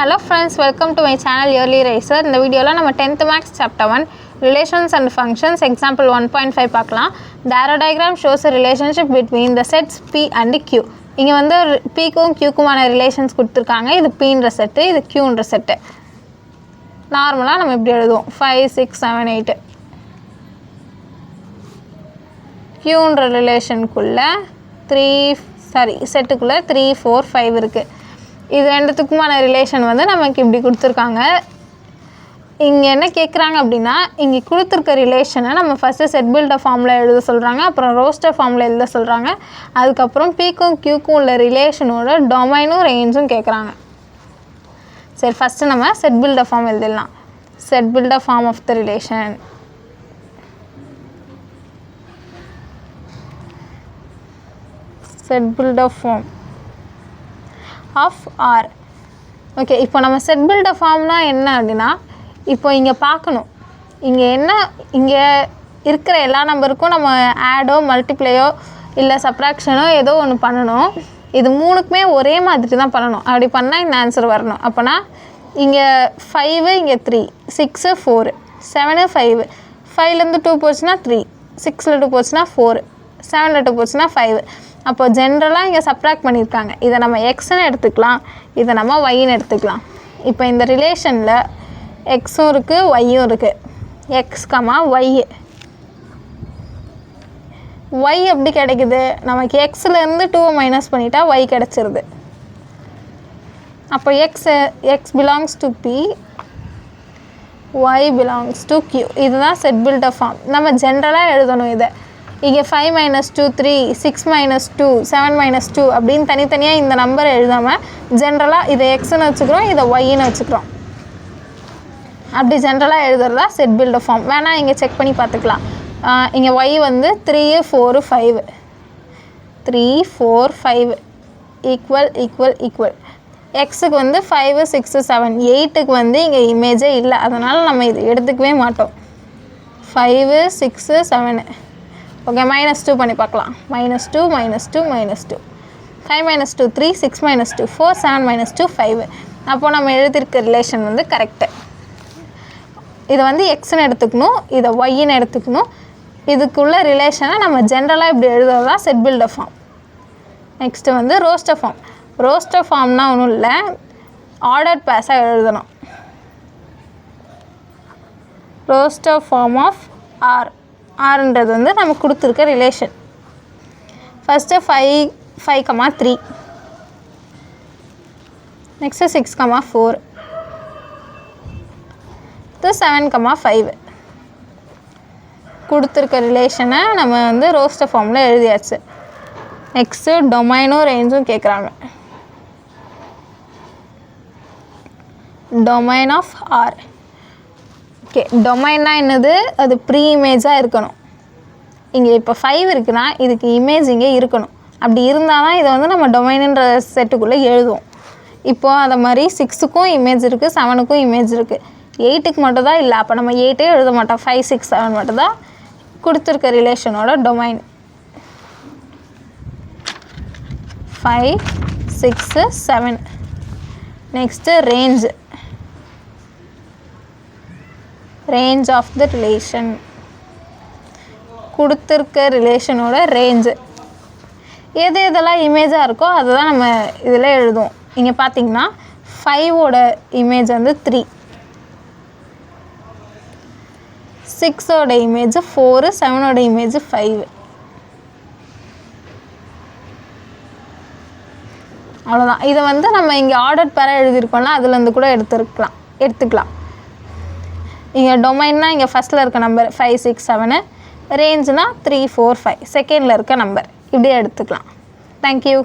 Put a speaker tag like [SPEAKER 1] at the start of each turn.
[SPEAKER 1] Hello friends, welcome to my channel Yearly Racer. இந்த வீடியோல நம்ம 10th Max Chapter 1 Relations and Functions Example 1.5 பார்க்கலாம். The arrow diagram shows a relationship between the sets P and Q. இங்க வந்து P க்கும் Q க்குமான relations கொடுத்திருக்காங்க. இது P ன்ற செட், இது Q ன்ற செட். நார்மலா நம்ம இப்படி எழுதுவோம் 5 6 7 8. Q ன்ற ரிலேஷனுக்குள்ள செட்டுக்குள்ள 3 4 5 இருக்கு. இது ரெண்டுத்துக்குமான ரிலேஷன் வந்து நமக்கு இப்படி கொடுத்துருக்காங்க. இங்கே என்ன கேட்குறாங்க அப்படின்னா, இங்கே கொடுத்துருக்க ரிலேஷனை நம்ம ஃபஸ்ட்டு செட் பில்டர் ஃபார்மில் எழுத சொல்கிறாங்க, அப்புறம் ரோஸ்டர் ஃபார்மில் எழுத சொல்கிறாங்க. அதுக்கப்புறம் பிக்கும் கியூக்கும் உள்ள ரிலேஷனோட டொமைனும் ரேஞ்சும் கேட்குறாங்க. சரி, ஃபஸ்ட்டு நம்ம செட் பில்டர் ஃபார்ம் எழுதிடலாம். Set builder form of the relation. Set builder form of R. Okay, இப்போ நம்ம செட் பில்டர் ஃபார்ம்னா என்ன அப்படின்னா, இப்போ இங்கே பார்க்கணும், இங்கே இருக்கிற எல்லா நம்பருக்கும் நம்ம ஆடோ மல்டிப்ளையோ இல்லை சப்ராக்ஷனோ ஏதோ ஒன்று பண்ணணும். இது மூணுக்குமே ஒரே மாதிரி தான் பண்ணணும். அப்படி பண்ணால் இந்த ஆன்சர் வரணும். அப்போனா இங்கே 5, இங்கே 3, 6 4, 7 5, 5லேருந்து 2 போச்சுன்னா 3, 6ல் 2 போச்சுன்னா 4, 7ல் 2 போச்சுன்னா 5. அப்போ ஜென்ரலாக இங்கே சப்ராக்ட் பண்ணியிருக்காங்க. இதை நம்ம எக்ஸ்ன்னு எடுத்துக்கலாம், இதை நம்ம ஒய்ன்னு எடுத்துக்கலாம். இப்போ இந்த ரிலேஷனில் எக்ஸும் இருக்குது ஒய்யும் இருக்குது. X comma Y. ஒய் எப்படி கிடைக்குது? நமக்கு எக்ஸ்லேருந்து 2 மைனஸ் பண்ணிட்டா ஒய் கிடச்சிருது. அப்போ X belongs to P, Y belongs to Q. இதுதான் செட் பில்டர் ஃபார்ம். நம்ம ஜென்ரலாக எழுதணும் இதை. இங்கே 5 - 2 3, 6 - 2 7 - 2 அப்படின்னு தனித்தனியாக இந்த நம்பரை எழுதாமல் ஜென்ரலாக இதை எக்ஸ்ன்னு வச்சுக்கிறோம், இதை ஒய்ன்னு வச்சுக்கிறோம். அப்படி ஜென்ரலாக எழுதுறதா செட் பில்டர் ஃபார்ம். வேணால் இங்கே செக் பண்ணி பார்த்துக்கலாம். இங்கே ஒய் வந்து 3 4 5, 3 4 5 ஈக்குவல் ஈக்குவல் ஈக்குவல். எக்ஸுக்கு வந்து 5 6 7, 8க்கு வந்து இங்கே இமேஜே இல்லை, அதனால் நம்ம இது எடுத்துக்கவே மாட்டோம். 5 6 7. ஓகே, -2 பண்ணி பார்க்கலாம். -2 -2 -2. 5 - 2 3, 6 - 2 4, 7 - 2 5. அப்போது நம்ம எழுதியிருக்க ரிலேஷன் வந்து கரெக்டு. இதை வந்து எக்ஸ்ன்னு எடுத்துக்கணும், இதை ஒய்ன்னு எடுத்துக்கணும். இதுக்குள்ள ரிலேஷனை நம்ம ஜென்ரலாக இப்படி எழுதுறதா செட் பில்டர் ஃபார்ம். நெக்ஸ்ட்டு வந்து ரோஸ்டர் ஃபார்ம். ரோஸ்டர் ஃபார்ம்னா ஒன்றும் இல்லை, ஆர்டர் பேஸாக எழுதணும். Roster form of R. ஆர்ன்றது வந்து நம்ம கொடுத்துருக்க ரிலேஷன். First 5 3, next 6 4, 7 5. கொடுத்துருக்க ரிலேஷனை நம்ம வந்து ரோஸ்டர் ஃபார்மில் எழுதியாச்சு. நெக்ஸ்ட்டு டொமைனும் ரேஞ்சும் கேட்குறாங்க. Domain of R. ஓகே, டொமைன்னா என்னது? அது ப்ரீ இமேஜாக இருக்கணும். இங்கே இப்போ 5 இருக்குன்னா இதுக்கு இமேஜ் இங்கே இருக்கணும். அப்படி இருந்தால் தான் இதை வந்து நம்ம டொமைனுன்ற செட்டுக்குள்ளே எழுதுவோம். இப்போது அதை மாதிரி 6க்கும் இமேஜ் இருக்குது, 7க்கும் இமேஜ் இருக்குது, 8க்கு மட்டும் தான் இல்லை. அப்போ நம்ம 8 எழுத மாட்டோம், 5 6 7 மட்டும் தான் கொடுத்துருக்க ரிலேஷனோட domain. 5 6 7. Next range. Range of the relation. கொடுத்துருக்க ரிலேஷனோட ரேஞ்சு. எதெல்லாம் இமேஜாக இருக்கோ அதை தான் நம்ம இதில் எழுதுவோம். இங்கே பார்த்தீங்கன்னா 5ஓட இமேஜ் வந்து 3, 6ஓட இமேஜ் 4, 7ஓட இமேஜ் 5. அவ்வளோதான். இதை வந்து நம்ம இங்கே ஆர்டர் பேர எழுதியிருக்கோம்ல, அதுலேருந்து கூட எடுத்துக்கலாம். இங்கே டொமைன்னா இங்கே ஃபஸ்ட்டில் இருக்க நம்பர் 5 6 7, ரேஞ்சுனா 3 4 5 செகண்டில் இருக்க நம்பர், இப்படியே எடுத்துக்கலாம். தேங்க்யூ.